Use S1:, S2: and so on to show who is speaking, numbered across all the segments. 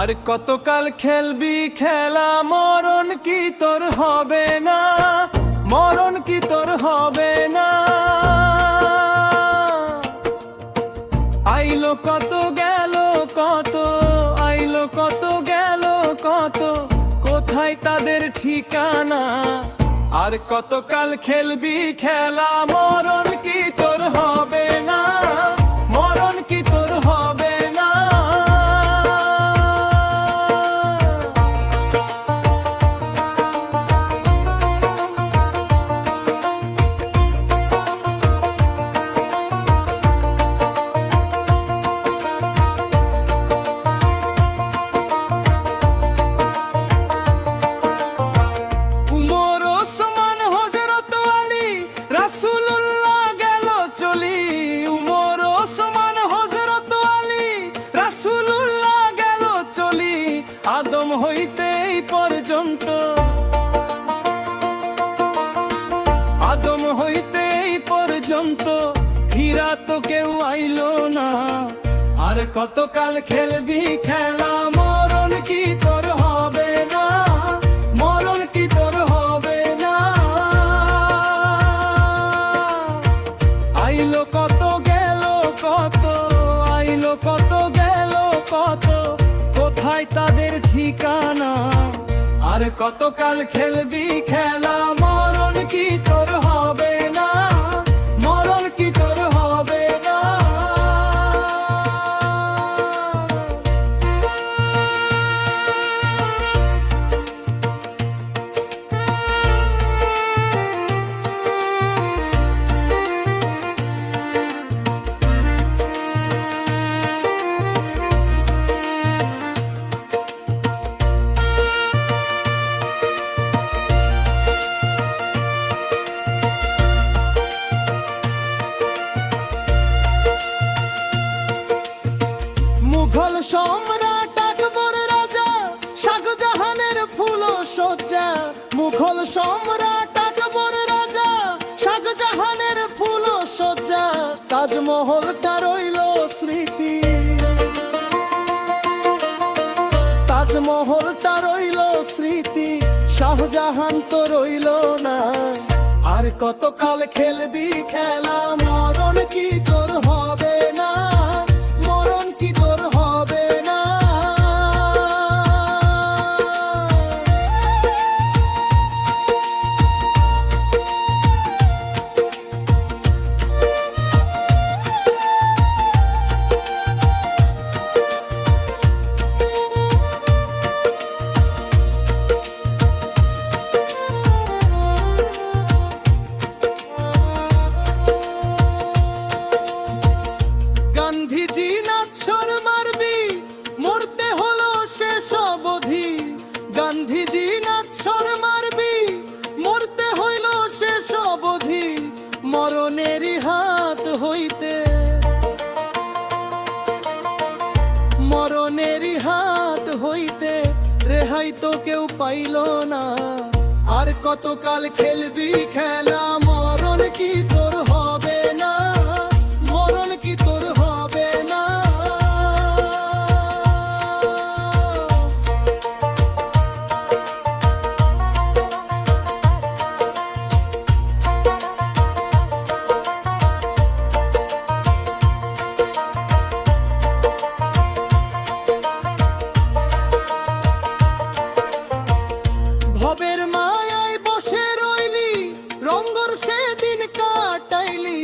S1: আর কতকাল খেলবি খেলা, মরণ কি তোর হবে না, মরণ কি তোর হবে না। আইলো কত গেল কত, আইলো কত গেল কত, কোথায় তাদের ঠিকানা। আর কতকাল খেলবি খেলা, মরণ কি তোর হবে না, মরণ কি তোর হবে না। আদম হইতে এই পর্যন্ত, আদম হইতে এই পর্যন্ত হীরা তো কেউ আইলো না। আর কতকাল খেলবি খেলা, মরণ কি তোর হবে না, মরণ কি তোর হবে না। আইলো কত গেল কত, আইলো কত গেল কত, কোথায় তাদের ঠিকানা। আর কতকাল খেলবি খেলা, মরণ কি তোর হবে না, মরণ কি তোর হবে না। মুঘল সম্রাট আকবর রাজা, শাহজাহানের ফুল সজ্জা। মুঘল সম্রাট আকবর রাজা, শাহজাহানের ফুল সজ্জা। তাজমহলটা রইল স্মৃতি, তাজমহলটা রইল স্মৃতি, শাহজাহান তো রইল না। আর কতকাল খেলবি খেলা, মরণ কি তোর হবে না, মরণ কি তোর হবে না। গান্ধীজি নাৎসর মারবি, মরতে হলো শেষ অবধি। গান্ধীজি নাৎসর মারবি, মরতে হইল শেষ অবধি। মরণেরই হাত হইতে, মরণেরই হাত হইতে রেহাই তো কেউ পাইল না। আর কতকাল খেলবি খেলা, মরণ কি তোর হবে না, মরণ কি তোর হবে না। ভবের মায়ায় বসে রইলি, রঙ্গর সেদিন কাটাইলি।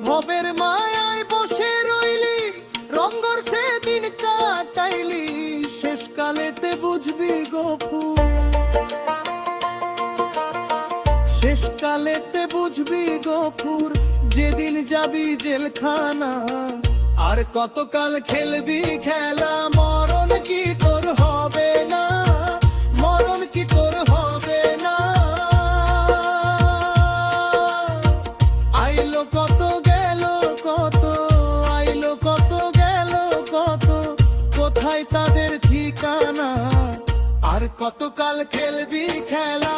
S1: ভবের মায়ায় বসে রইলি, রঙ্গর সেদিন কাটাইলি। শেষকালেতে বুঝবি গফুর, শেষকালেতে বুঝবি গফুর, যেদিন যাবি জেলখানা। আর কতকাল খেলবি খেলা, মরণ কি তোর হবে না, মরণ কি তোর হবে না। আইলো কত গেল কত, আইলো কত গেল কত, কোথায় তাদের ঠিকানা। আর কতকাল খেলবি খেলা,